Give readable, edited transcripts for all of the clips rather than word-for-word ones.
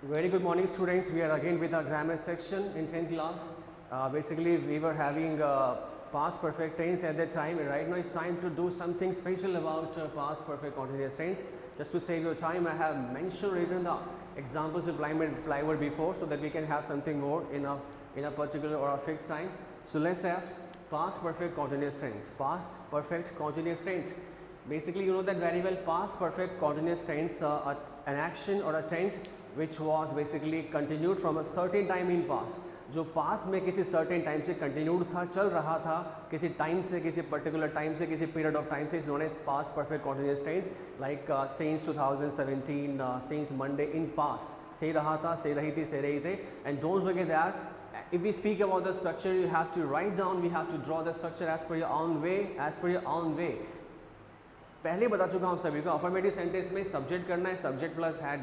Very good morning, students. We are again with our grammar section in 10th class. Basically, we were having past perfect tense at that time. Right now, it's time to do something special about past perfect continuous tense. Just to save your time, I have written the examples of plywood before, so that we can have something more in a particular or a fixed time. So let's have past perfect continuous tense. Past perfect continuous tense. Basically, you know that very well. Past perfect continuous tense, an action or a tense which was basically continued from a certain time in past. जो past में किसी certain time से continued था, चल रहा था, किसी time से, किसी पर्टिकुलर टाइम से, किसी पीरियड ऑफ टाइम से, is known as past perfect continuous tense. Like since 2017, since Monday, in past से रहा था, से रही थी, से रही थे. And don't forget that if we speak about the structure, you have to write down, we have to draw the structure as per your own way. पहले बता चुका हूँ सभी को. अफर्मेटिव सेंटेंस में सब्जेक्ट करना है, subject plus had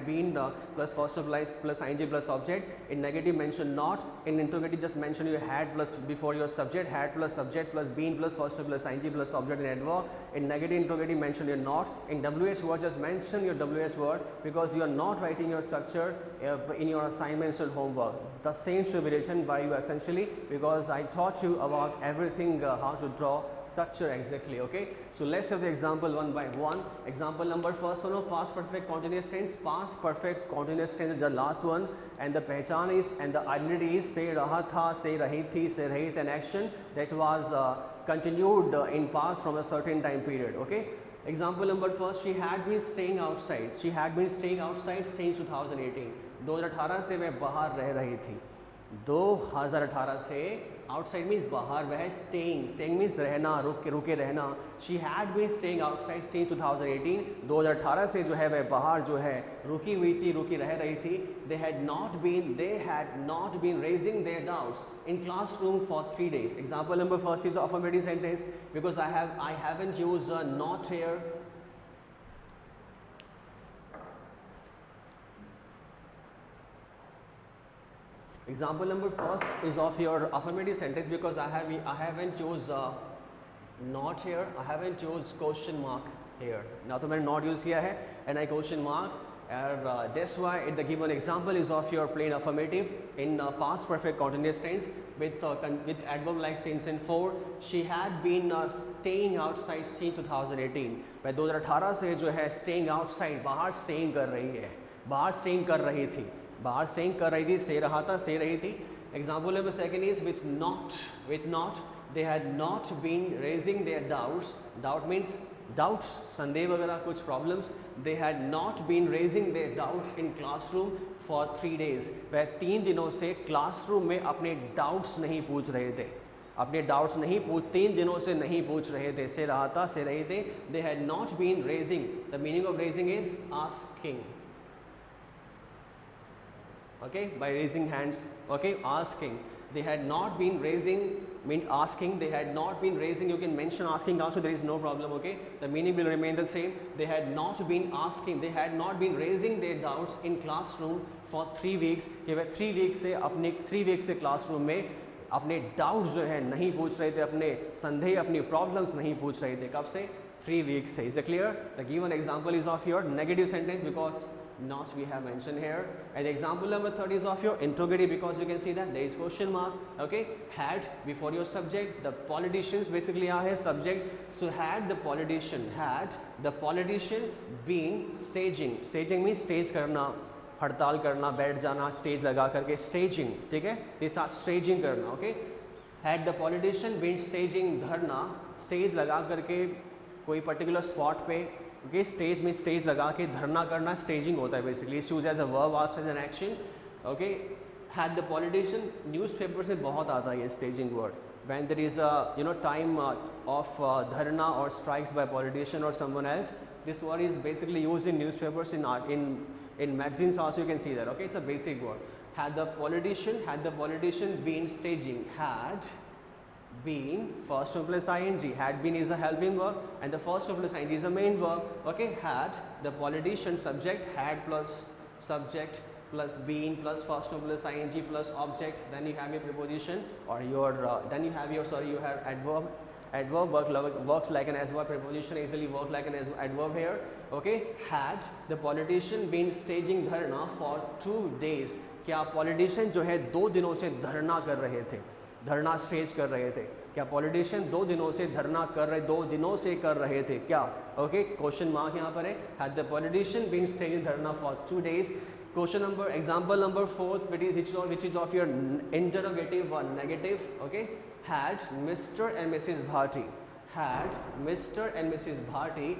been plus first of life plus ING plus object. In negative mention not. In interrogative just mention your had plus before your subject, had plus subject plus been plus first of plus ING plus object in adverb. In negative interrogative mention your not. In WH word just mention your WH word because you are not writing your structure in your assignments or homework. The same should be written by you essentially, because I taught you about everything, how to draw structure exactly. Okay, so let's have the example one by one. Example number first one of past perfect continuous tense. Past perfect continuous tense is the last one, and the pehchan is, and the identity is se raha tha, se rahi thi, se rahi thi, an action that was continued in past from a certain time period. Okay, example number first, she had been staying outside. She had been staying outside since 2018. 2018 से वह बाहर रह रही थी. 2018 से outside means बाहर, वह staying means रहना, रुके रहना. She had been staying outside since 2018. 2018 से जो है वह बाहर जो है रुकी हुई थी, रुकी रह रही थी. they had not been raising their doubts in classroom for 3 days. Example number first is the affirmative sentence, because I haven't used not here. Example number first is of your affirmative sentence, because I haven't used not here, I haven't used question mark here. Now तो मैंने not use किया है and I question mark, and that's why the given example is of your plain affirmative in past perfect continuous tense with adverb like since and for. She had been staying outside since 2018. वह 2018 से जो है staying outside, बाहर staying कर रही है, बाहर staying कर रही थी, बाहर स्टेइंग कर रही थी, से रहा था, से रही थी. Example number second is with not. They had not been raising their doubts. Doubt means doubts, संदेह वगैरह, कुछ problems. They had not been raising their doubts in classroom for 3 days. वह 3 दिनों से क्लासरूम में अपने डाउट्स नहीं पूछ रहे थे, 3 दिनों से नहीं पूछ रहे थे. से रहा था, से रहे थे. They had not been raising. The meaning of raising is asking. Okay, by raising hands. Okay, asking. They had not been raising means asking. They had not been raising. You can mention asking also, there is no problem. Okay, the meaning will remain the same. They had not been asking. They had not been raising their doubts in classroom for 3 weeks. कि वह 3 weeks से अपने 3 weeks से classroom में अपने doubts जो है नहीं पूछ रहे थे, अपने संदेह, अपनी प्रॉब्लम्स नहीं पूछ रहे थे. कब से? 3 weeks से. Is it clear? The given example is of your negative sentence, because not we have mentioned here. And example number 3 is of your interrogative, because you can see that there is question mark. Okay, had before your subject. The politicians basically are here subject. So had the politician been staging means stage करना, हड़ताल करना, बैठ जाना, stage लगा करके staging. ठीक है, this are staging करना. Okay, had the politician been staging धरना, स्टेज लगा करके कोई पर्टिकुलर स्पॉट पे. ओके, स्टेज में स्टेज लगा के धरना करना स्टेजिंग होता है basically. Use as a verb, asked as an action. Okay, had the politician, newspaper से बहुत आता है ये staging word. When there is a time of dharna और स्ट्राइक्स बाय पॉलिटिशियन और someone else, this word is basically used in newspapers, in magazines also you can see that. Okay, it's a basic word. Had the politician been staging, had been first of plus ing. Had been is a helping verb, and the first of plus ing is a main verb. Okay, had the politician subject, had plus subject plus been plus first form plus ing plus object, then you have your preposition or your then you have your you have adverb. Adverb works like an adverb. Preposition easily work like an adverb here. Okay, had the politician been staging dharna for 2 days? क्या politician जो है 2 दिनों से धरना कर रहे थे, धरना स्टेज कर रहे थे? क्या पॉलिटिशियन 2 दिनों से धरना कर रहे, 2 दिनों से कर रहे थे क्या? ओके, क्वेश्चन मार्क यहाँ पर है. Had the politician been staging dharna for 2 days? Question number example number 4 which is of your interrogative or negative. Okay, had Mr. and Mrs. Bharti, had Mr. and Mrs. Bharti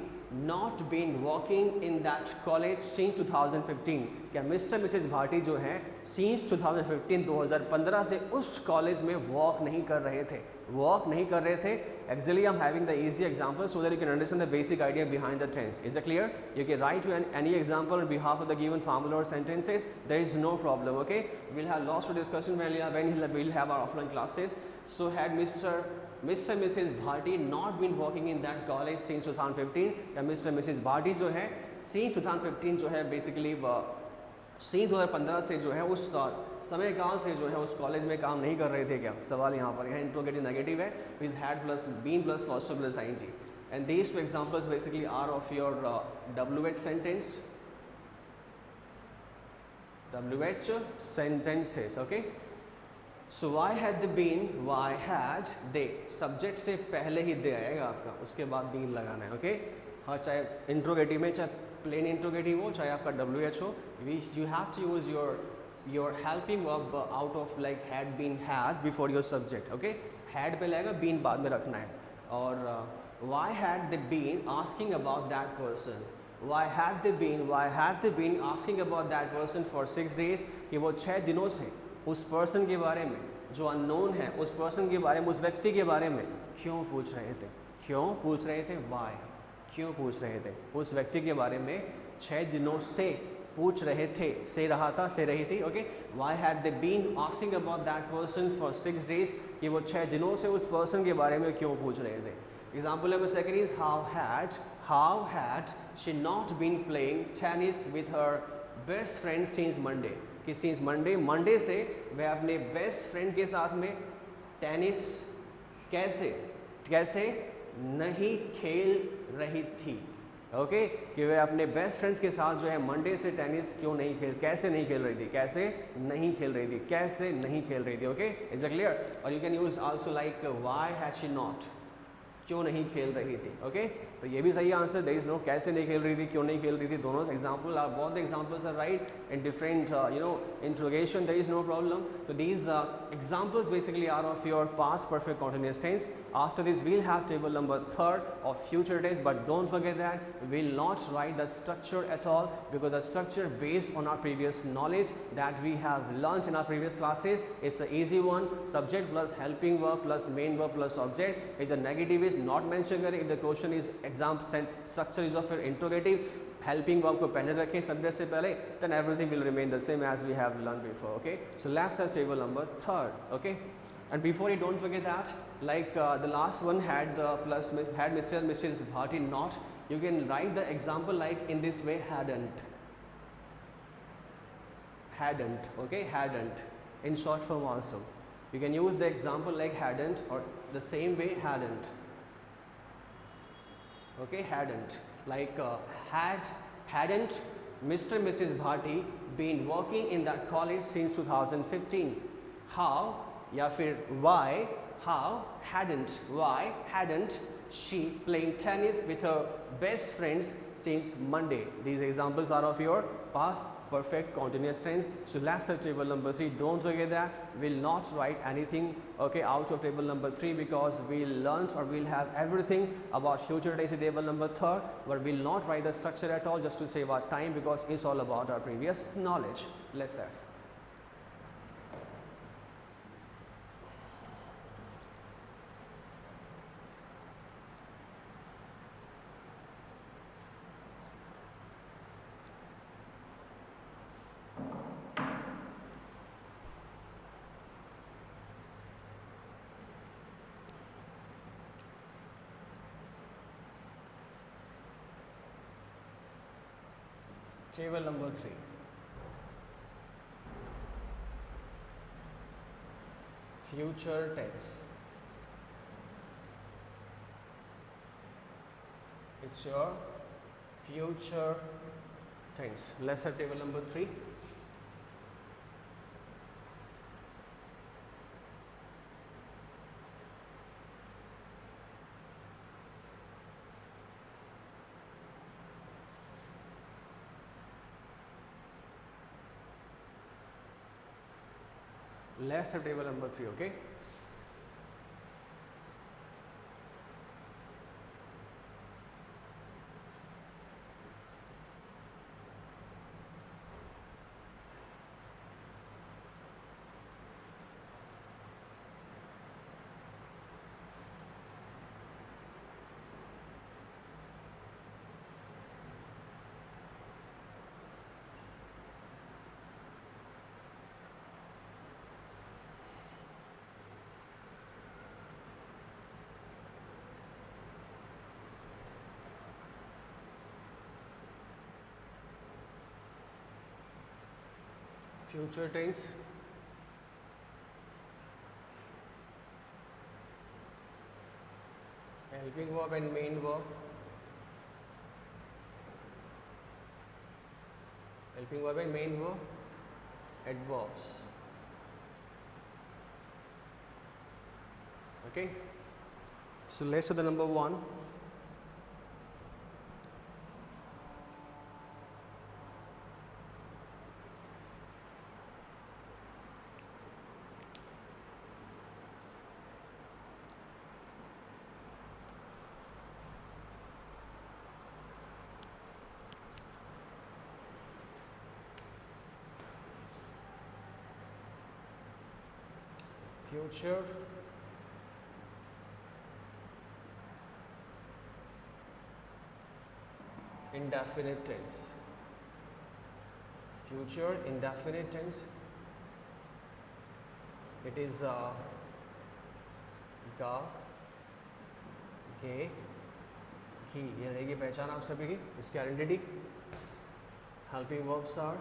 not been working in that college since 2015? क्या mister Mrs Bhati जो हैं since 2015 2015 से उस college में work नहीं कर रहे थे, वर्क नहीं कर रहे थे? Actually I'm having the easy example so that you can understand the basic idea behind the tense. Is that clear? You can write to any example on behalf of the given formula or sentences. There is no problem. Okay, we'll have lots of discussion when we'll have our offline classes. So had Mr. Mrs. Bharti not been working in that college since 2015? या Mr. Mrs. Bharti जो है since 2015 जो है basically since 2015 से जो है उस समय काल से जो है उस कॉलेज में काम नहीं कर रहे थे क्या? सवाल यहाँ पर इंट्रोगेटिव नेगेटिव है with had plus been plus also plus ing. And these two examples basically are of your WH sentence, WH sentences. Okay, so why had they been, why had they, subject से पहले ही दे आएगा आपका, उसके बाद been लगाना है. Okay, हाँ, चाहे इंट्रोगेटिव में चाहे प्लेन इंट्रोगेटिव हो चाहे आपका WH हो, you have to use your helping verb out of like had been had before your subject. Okay, had पे लगेगा, been बाद में रखना है. और why had they been asking about that person? Why had they been asking about that person for 6 days? कि वो 6 दिनों से उस पर्सन के बारे में जो अननोन है, उस पर्सन के बारे में, उस व्यक्ति के बारे में क्यों पूछ रहे थे? क्यों पूछ रहे थे? वाई, क्यों पूछ रहे थे? उस व्यक्ति के बारे में 6 दिनों से पूछ रहे थे, से रहा था, से रही थी. Okay, why had they been asking about that person for 6 days? कि वो 6 दिनों से उस पर्सन के बारे में क्यों पूछ रहे थे? Example number second is how had she not been playing tennis with her best friend since Monday? कि सिंस मंडे से वह अपने बेस्ट फ्रेंड के साथ में टेनिस कैसे नहीं खेल रही थी? ओके, कि वह अपने बेस्ट फ्रेंड्स के साथ जो है मंडे से टेनिस कैसे नहीं खेल रही थी? कैसे नहीं खेल रही थी? कैसे नहीं खेल रही थी? Okay, is it clear? और you can use also like why had she not, क्यों नहीं खेल रही थी? ओके, तो ये भी सही आंसर. देयर इज नो कैसे नहीं खेल रही थी, क्यों नहीं खेल रही थी. दोनों example are, both examples are right in different interrogation. There is no problem. So these examples basically are of your past perfect continuous tense. After this we'll have table number 3 of future tense, but don't forget that we'll not write the structure at all, because the structure based on our previous knowledge that we have learnt in our previous classes. It's an easy one, subject plus helping verb plus main verb plus object. If the negative is not mentioned, if the question is exam structure is of your interrogative, helping verb को पहले रखें subject से पहले, then everything will remain the same as we have learned before. Okay, so let's have table number 3. Okay, and before you don't forget that, like the last one had had Mr. and Mrs. Bharti not, you can write the example like in this way: hadn't. Okay, hadn't in short form also. You can use the example like hadn't or the same way hadn't. Okay, hadn't, like hadn't Mr. and Mrs. Bharti been working in that college since 2015? How, या फिर why, why hadn't she playing tennis with her best friends since Monday? These examples are of your past perfect continuous tense. So let's have table number 3. Don't forget that we'll not write anything, okay, out of table number 3, because we'll learn or we'll have everything about future tense in table number 3, but we'll not write the structure at all, just to save our time, because it's all about our previous knowledge. Let's have. Table number 3. future tense. It's your future tense. Let's have table number 3. Let's have table number 3, okay? Future tense. Helping verb and main verb. Helping verb and main verb. Adverbs. Okay. So let's do the number 1. Future indefinite tense. Future indefinite tense. It is ga, ge, घी. ये रहेगी पहचान आप सभी की. इसकी identity. Helping verbs are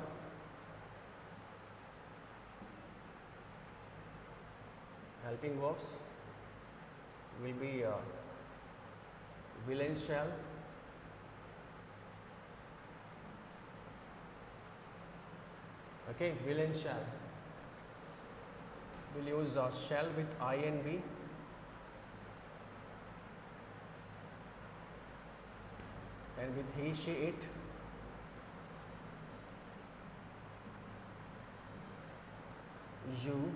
helping verbs will be will and shall. Okay, will and shall. We'll use shall with I and V. And with he, she, it. You,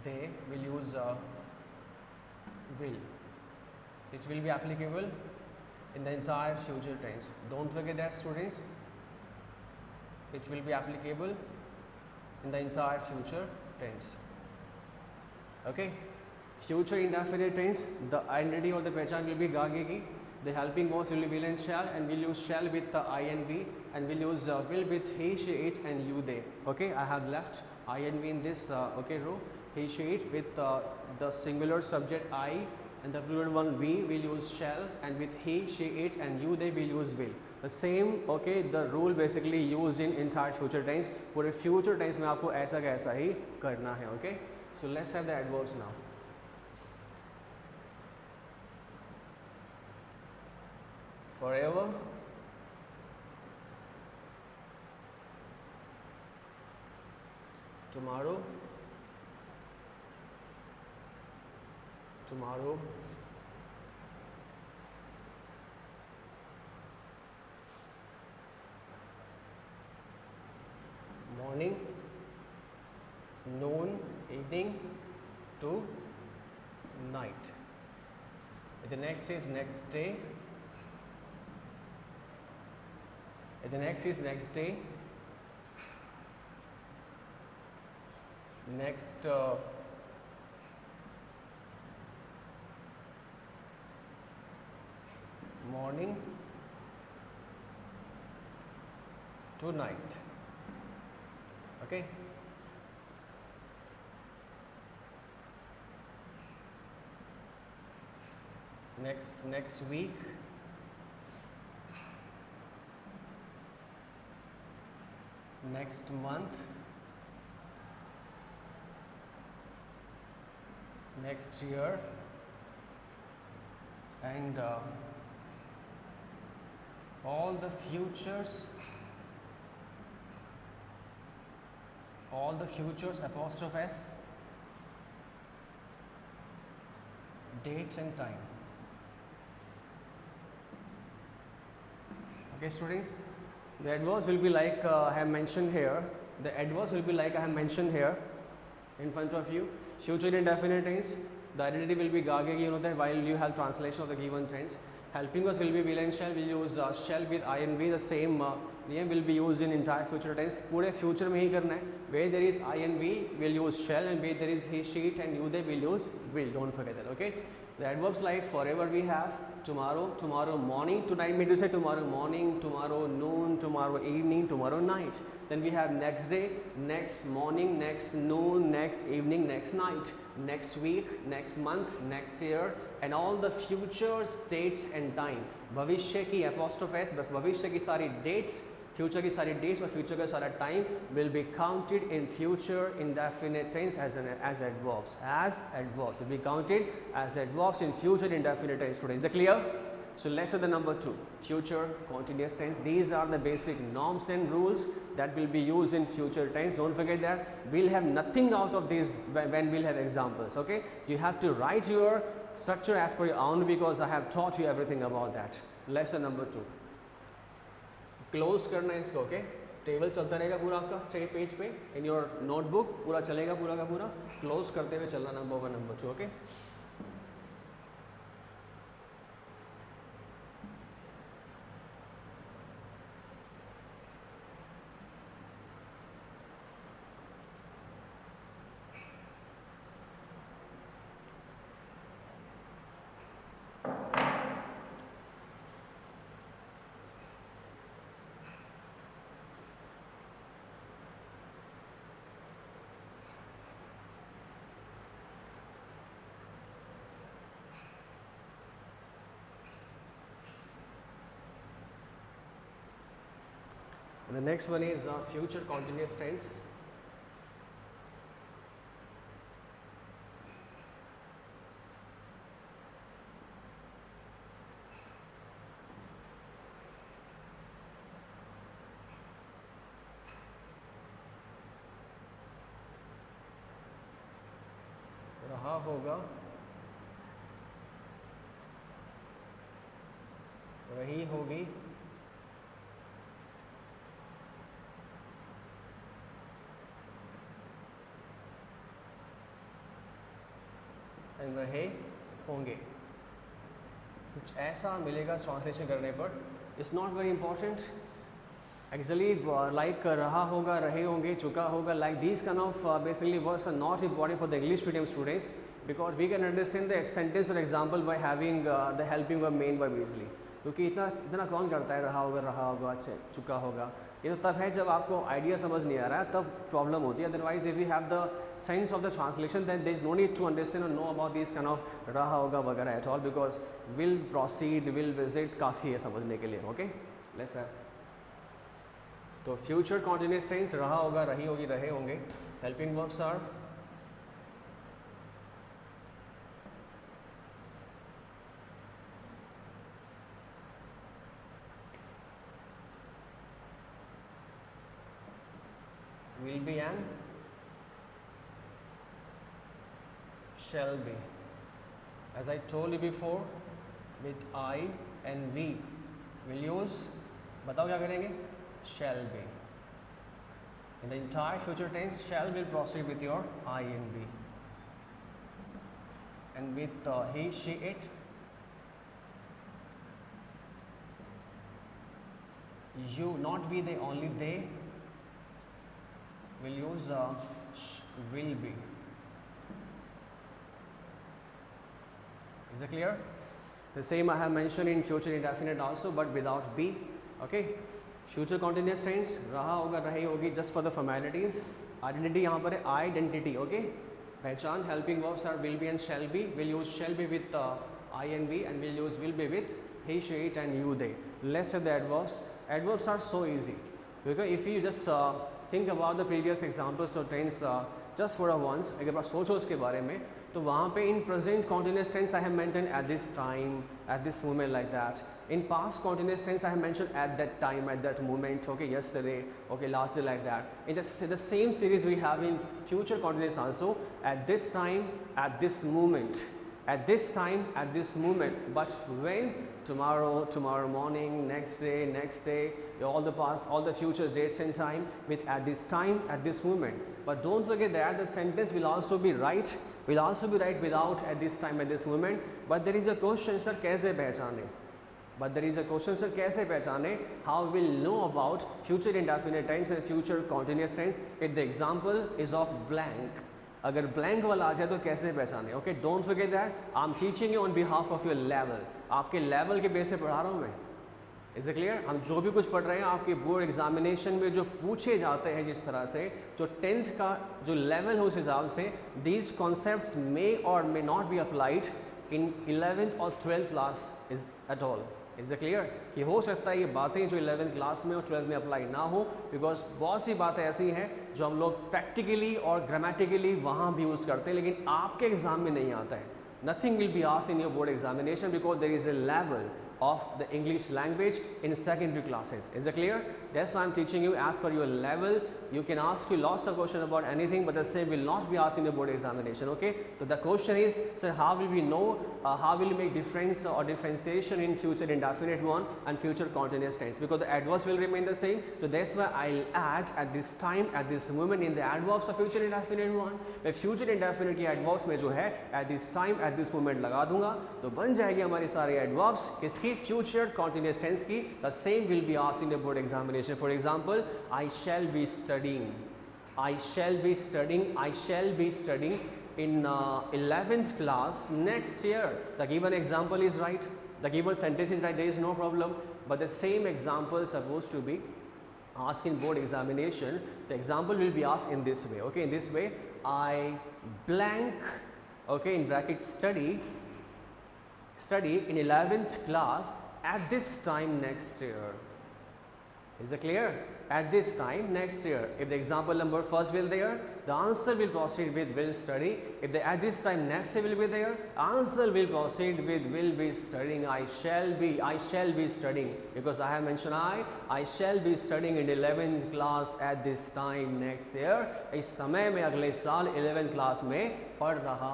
they will use will. It will be applicable in the entire future tense. Don't forget that, students. It will be applicable in the entire future tense. Okay. Future indefinite tense, the identity or the pehchan will be ga, ge, gi. The helping verbs will be will and shall, and we'll use shall with the I and V, and we'll use will with he, she, it, and you, they. Okay, I have left I and V in this okay row. He, she, it with the singular subject I, and the plural one we will use shall, and with he, she, it, and you, they will use will. The same, okay, the rule basically used in entire future tense. पूरे future tense में आपको ऐसा का ऐसा ही करना है. Okay, so let's have the adverbs now. Forever, tomorrow, tomorrow, morning, noon, evening to night. The next is next day. The next is next day. Next morning to night. Okay. Next week. Next month. next year, and all the futures apostrophe s, dates and time. Okay students, the adverbs will be like I have mentioned here. The adverbs will be like I have mentioned here in front of you. Future indefinite tense, the identity will be gage that while you have translation of the given tense. Helping us will be will and shall. We'll use shall with ing. The same name will be used in entire future tense. पूरे future में ही करना है. Where there is ing, we'll use shall, and where there is he, she, it, and you, they, we'll use will. Don't forget that. Okay. The adverbs like forever we have tomorrow, tomorrow morning. Tonight mean to say tomorrow morning, tomorrow noon, tomorrow evening, tomorrow night. Then we have next day, next morning, next noon, next evening, next night, next week, next month, next year, and all the futures, dates and time. भविष्य की apostrophe s, भविष्य की सारी dates, future की सारी dates और future का सारा time will be counted in future indefinite tense as adverbs. As adverbs will be counted as adverbs in future indefinite tense. Today, is that clear? So let's do the number 2, future continuous tense. These are the basic norms and rules that will be used in future tense. Don't forget that. We'll have nothing out of these when we'll have examples. Okay, you have to write your structure as per your own, because I have taught you everything about that. Lesson number 2. Close करना है इसको. Okay, table चलता रहेगा पूरा आपका straight page पे. In your notebook पूरा चलेगा पूरा का पूरा. क्लोज करते हुए चलना number 1, number 2. Okay. The next one is future continuous tense. रहा होगा, रही होगी, रहे होंगे. कुछ ऐसा मिलेगा ट्रांसलेशन करने पर. It's not very important actually. Like रहा होगा, रहे होंगे, चुका होगा, like these kind of basically words are not important for the English medium students, because we can understand the sentence और example by having the helping verb, main verb easily. क्योंकि इतना कौन करता है रहा होगा, अच्छा चुका होगा. ये तो तब है जब आपको आइडिया समझ नहीं आ रहा है, तब प्रॉब्लम होती है. Otherwise if you have the sense of the translation, then there is no need to understand और know about this kind of रहा होगा वगैरह at all, because will proceed, will visit काफ़ी है समझने के लिए. Okay, let's have. तो फ्यूचर कॉन्टिन्यूअस टेंस रहा होगा, रही होगी, रहे होंगे. Helping verbs are will be and shall be. As I told you before, with I and we will use, बताओ क्या करेंगे, shall be. In the entire future tense, shall will proceed with your I and we. And with he, she, it, you, not we, they, only they, will use will be. Is it clear? The same I have mentioned in future indefinite also, but without be. Okay, future continuous tense रहा होगा, रही होगी, just for the formalities. Identity यहाँ पर है identity. Okay, पहचान. Helping verbs are will be and shall be. Will use shall be with I and we, and will use will be with he, she, it, and you, they. Let's have the adverbs. Adverbs are so easy, because if you just think about the previous examples of tense just for a once, अगर आप सोचो उसके बारे में, तो वहाँ पे in present continuous tense I have mention at this time, at this moment, like that. In past continuous tense I have mentioned at that time, at that moment, okay, yesterday, okay, last day, like that. In the same series we have in future continuous also, at this time, at this moment, at this time, at this moment. But when? Tomorrow, tomorrow morning, next day, all the past, all the future dates and time with at this time, at this moment. But don't forget that the sentence will also be right, without at this time, at this moment. But there is a question, sir, कैसे पहचाने? But there is a question, sir, कैसे पहचाने? How will know about future indefinite tense and future continuous tense if the example is of blank? अगर blank वाला आ जाए तो कैसे पहचाने? Okay, don't forget that. I'm teaching you on behalf of your level. आपके level के base पे पढ़ा रहा हूँ मैं. Is it clear? हम जो भी कुछ पढ़ रहे हैं आपके बोर्ड एग्जामिनेशन में जो पूछे जाते हैं जिस तरह से, जो 10th का जो लेवल हो उस हिसाब से, these concepts may or may not be applied in 11th or 12th class is at all. Is it clear? कि हो सकता है ये बातें जो 11th क्लास में और 12th में अप्लाई ना हो, बिकॉज बहुत सी बातें ऐसी हैं जो हम लोग प्रैक्टिकली और ग्रामेटिकली वहाँ भी यूज़ करते हैं लेकिन आपके एग्जाम में नहीं आता है. Nothing will be asked in your board examination because there is a level of the English language in secondary classes. Is it clear? That's why I'm teaching you as per your level. You can ask you lots of questions about anything, but the same will not be asked in the board examination. Okay? So the question is, sir, how will we know? How will we make difference or differentiation in future indefinite one and future continuous tense? Because the adverbs will remain the same. So that's why I'll add at this time, at this moment in the adverbs of future indefinite one. मैं future indefinite की adverbs में जो है at this time, at this moment लगा दूंगा, तो बन जाएगी हमारी सारी adverbs किसकी? Future continuous tense की. The same will be asked in the board examination. For example, I shall be studying. I shall be studying. I shall be studying in 11th class next year. The given example is right. The given sentence is right. There is no problem. But the same example is supposed to be asked in board examination. The example will be asked in this way. Okay, in this way, I blank. Okay, in brackets study in 11th class at this time next year. Is it clear? At this time next year. If the example number first will there, the answer will proceed with will study. If the at this time next year will be there, answer will proceed with will be studying. I shall be studying, because I have mentioned I shall be studying in 11th class at this time next year. इस समय में अगले साल 11th class में पढ़ रहा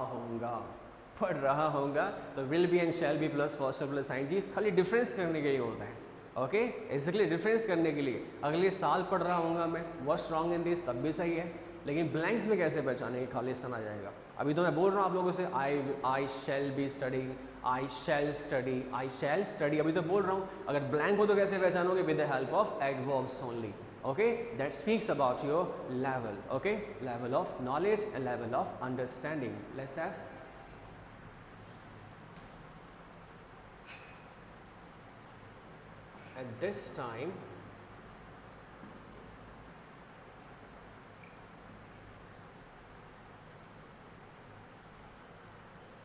होगा. तो will be and shall be plus first plus ing खाली डिफरेंस करने के लिए होता है. ओके, एक्जैक्टली डिफरेंस करने के लिए. अगले साल पढ़ रहा हूँ मैं, व्हाट्स रॉन्ग इन दिस, तब भी सही है. लेकिन ब्लैंक्स में कैसे पहचाने खाली स्थान आ जाएगा? अभी तो मैं बोल रहा हूँ आप लोगों से I shall be studying, I shall study, अभी तो बोल रहा हूँ. अगर ब्लैंक हो तो कैसे पहचानोगे? With the help of adverbs only. Okay, that speaks about your level. Okay, level of knowledge and level of understanding. Let's have at this time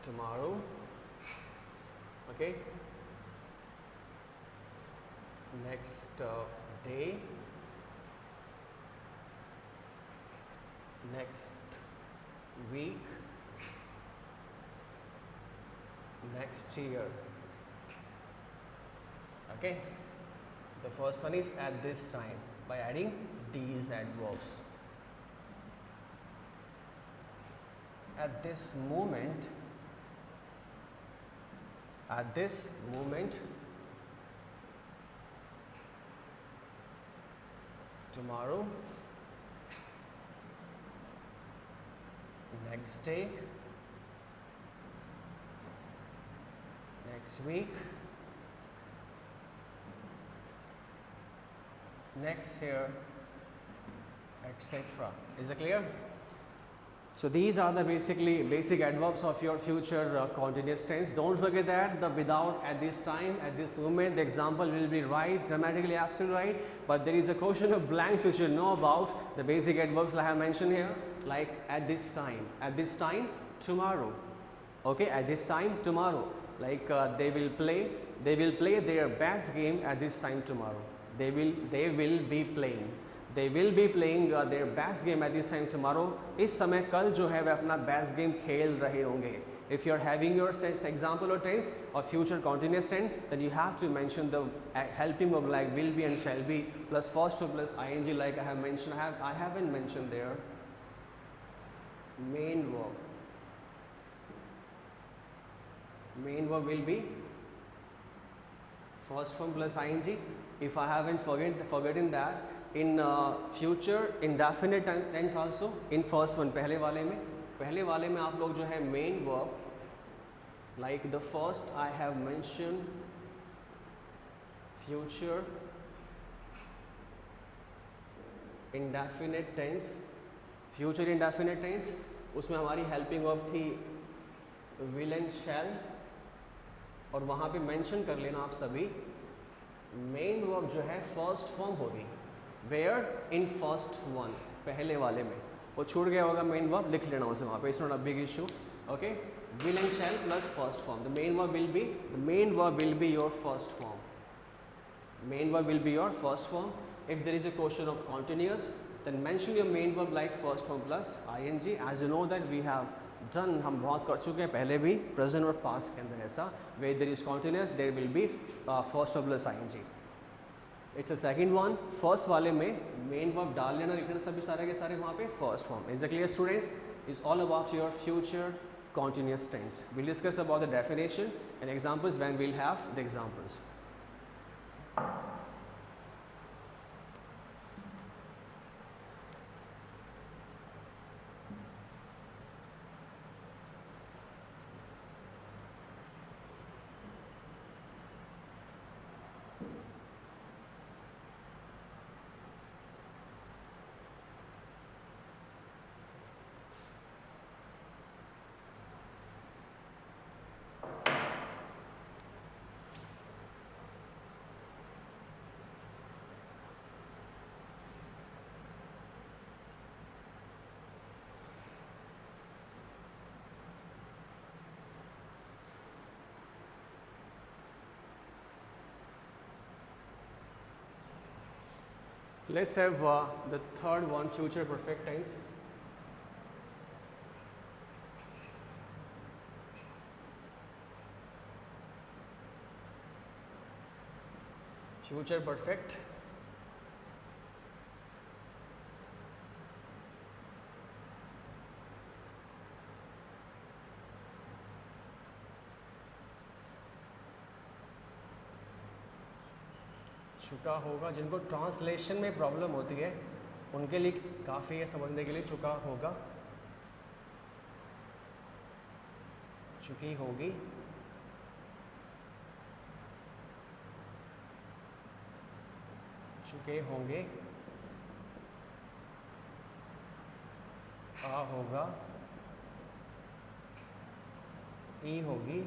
tomorrow. Okay, next day, next week, next year. Okay, the first one is at this time by adding these adverbs. At this moment, tomorrow, next day, next week, next year, etc. Is it clear? So these are the basic adverbs of your future continuous tense. Don't forget that the without, at this time, at this moment, the example will be right, grammatically absolutely right, but there is a quotient of blanks which you know about the basic adverbs like I have mentioned here, like at this time, tomorrow. Okay, at this time, tomorrow. Like they will play their best game at this time tomorrow. They will be playing they will be playing their best game at this time tomorrow. इस समय कल जो है वे अपना best game खेल रहे होंगे. If you are having your example or tense or future continuous tense, then you have to mention the helping verb like will be and shall be plus first verb plus ing, like I have mentioned. I haven't mentioned there. Main verb. Main verb will be first form plus ing. If I haven't forgotten that, in future indefinite tense also, in first one पहले वाले में आप लोग जो है main verb like the first I have mentioned future indefinite tense, उसमें हमारी helping verb थी will and shall, और वहाँ पे mention कर लेना आप सभी main verb जो है first form होगी. Where? In first one, पहले वाले में वो छूट गया होगा main verb, लिख लेना उसे वहाँ पे. It's not a big issue. Okay, will and shall plus first form. The main verb will be your first form. Main verb will be your first form. If there is a question of continuous, then mention your main verb like first form plus ing. As you know that we have done, हम बहुत कर चुके हैं पहले भी present और past के अंदर ऐसा. Where there is continuous, there will be first verb plus ing. It's a second one. First वाले में main verb डाल लेना, लिखना सभी सारे के सारे वहाँ पे first form. Is it clear, students? It's all about your future continuous tense. We'll discuss about the definition and examples when we'll have the examples. Let's have the third one, future perfect tense. Future perfect. चुका होगा. जिनको translation में problem होती है उनके लिए काफ़ी है समझने के लिए. चुका होगा, चुकी होगी, चुके होंगे, आ होगा, ई होगी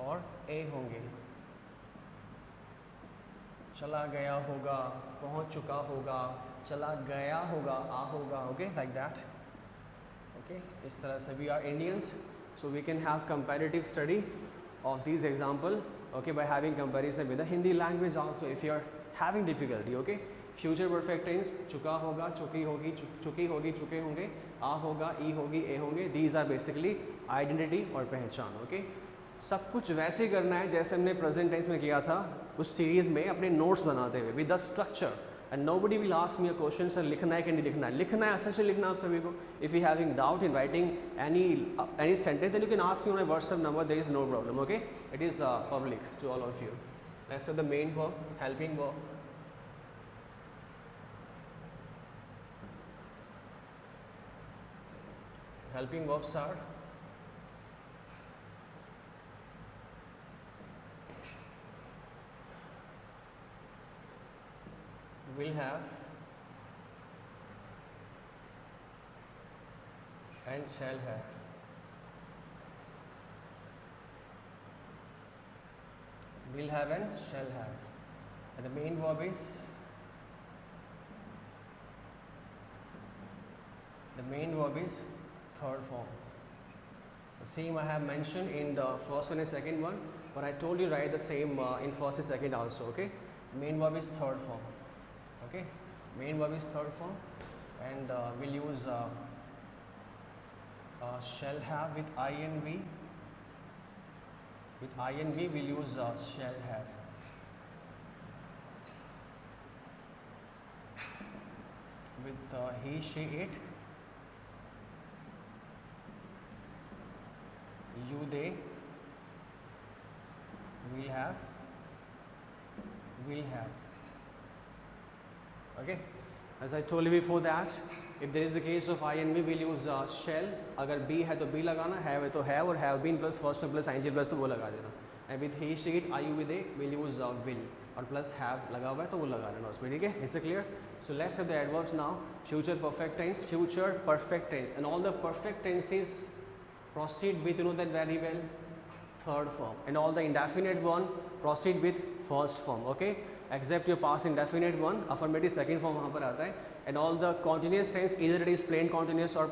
और ए होंगे. चला गया होगा, पहुंच चुका होगा, चला गया होगा, आ होगा. Okay, like that. Okay, इस तरह से we are Indians, so we can have comparative study of these example. Okay, by having comparison with the Hindi language also if you are having difficulty. Okay, future perfect tense, चुका होगा, चुकी होगी, चुकी होगी, चुके होंगे, आ होगा, ई होगी, ए होंगे. These are basically identity और पहचान. Okay, सब कुछ वैसे ही करना है जैसे हमने प्रेजेंट टेंस में किया था उस सीरीज़ में अपने नोट्स बनाते हुए with the structure. And nobody will ask me a question sir लिखना है कि नहीं लिखना है. लिखना है, ऐसे लिखना आप सभी को. If you having doubt in writing any sentence then you can ask me on my WhatsApp number. There is no problem. Okay, it is public to all of you. Let's the main verb, helping verb. Helping verbs are will have and shall have. Will have and shall have. And the main verb is third form. The same I have mentioned in the first one and second one, but I told you write the same in first and second also. Okay, main verb is third form. Okay, main verb is third form, and we'll use shall have with ing. With ing we'll use shall have. With he, she, it, you, they, will have, will have. Okay, as I told you before that, if there is a case of ing we'll use shall. अगर be है तो be लगाना, have है तो have, और have been plus first plus ing plus तो वो लगा देना. And with he, she, it, you, with they we'll use will, और plus have लगा हुआ है तो वो लगा देना उसमें. ठीक है, is it clear? So let's have the adverbs now. Future perfect tense, future perfect tense, and all the perfect tenses proceed with, you know that very well, third form, and all the indefinite one proceed with first form. Okay, except your past indefinite one, affirmative second form वहाँ पर आता है, and all the continuous tense, either it is plain continuous or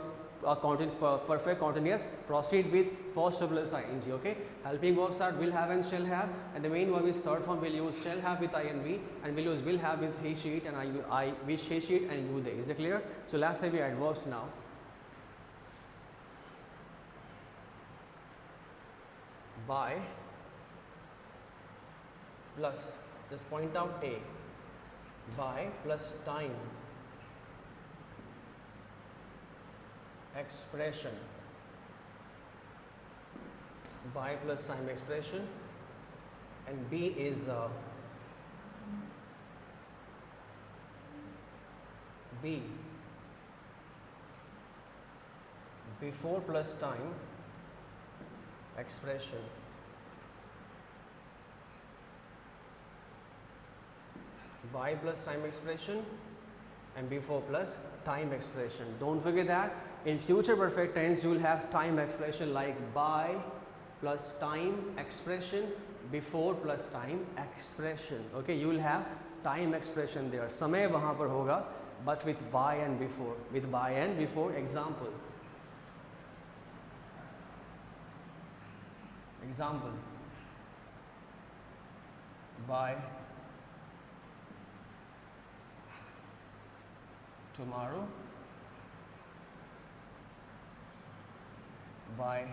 perfect continuous, proceed with first plus ing. Okay, helping verbs are will have and shall have, and the main verb is third form. We'll use shall have with ing, and we'll use will have with he, she, it, and I, we, she, she, it, and you, they. Is it clear? So let's say we adverbs now. By plus, just point out a, by plus time expression, by plus time expression, and B is B before plus time expression, by plus time expression, and before plus time expression. Don't forget that in future perfect tense you will have time expression like by plus time expression, before plus time expression. Okay, you will have time expression there. समय वहाँ पर होगा, but with by and before. With by and before. Example. Example. By tomorrow, by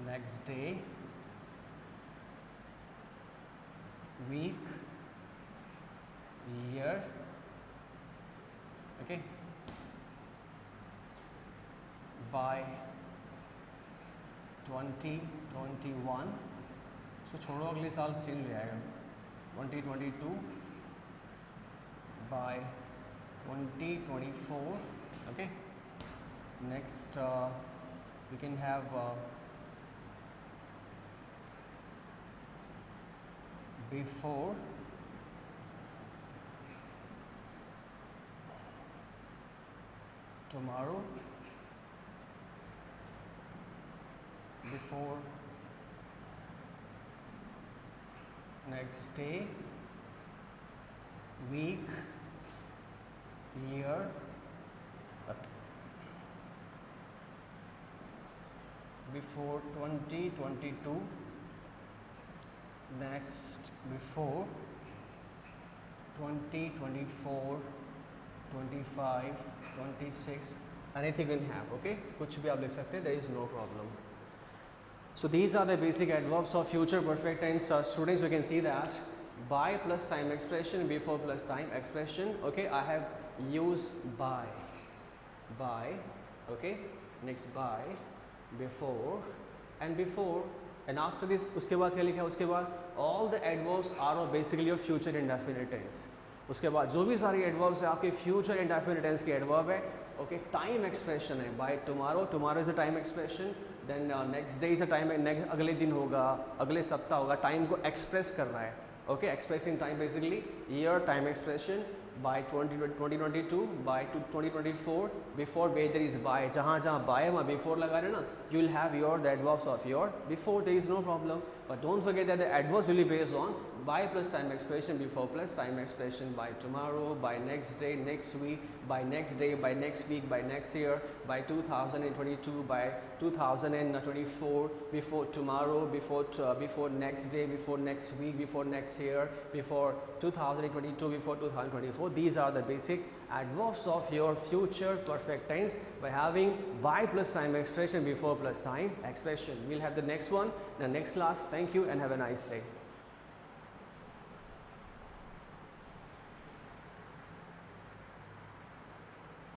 next day, week, year. Okay, by 2021. So छोड़ो अगले साल change हो जाएगा. 2022. By 2024. Okay, next we can have before tomorrow, before next day, week, year, before 2022, next before 2024, 25, 26, anything will have. Okay, कुछ भी आप लिख सकते हैं, there is no problem. So these are the basic adverbs of future perfect tense. Students, we can see that by plus time expression, before plus time expression. Okay, I have used by, okay, next by, before, and before, and after this उसके बाद क्या लिखा है? उसके बाद all the adverbs are basically of future indefinite tense. उसके बाद जो भी सारी adverbs है आपके future indefinite tense की adverb है. Okay, time expression है by tomorrow, tomorrow is a time expression, then next day is a time, next अगले दिन होगा, अगले सप्ताह होगा, time को express कर रहा है. Okay, expressing time basically. Year, time expression. By 2022, by 2024, before where there is by, जहाँ जहाँ by है वहाँ before लगा रहे ना, you will have your the adverbs of your before. There is no problem, but don't forget that the adverbs will be based on by plus time expression before plus time expression, by tomorrow, by next day, next week, by next day, by next week, by next year, by 2022, by 2024, before tomorrow, before next day, before next week, before next year, before 2022, before 2024. These are the basic adverbs of your future perfect tense by having by plus time expression before plus time expression. We'll have the next one in the next class. Thank you and have a nice day.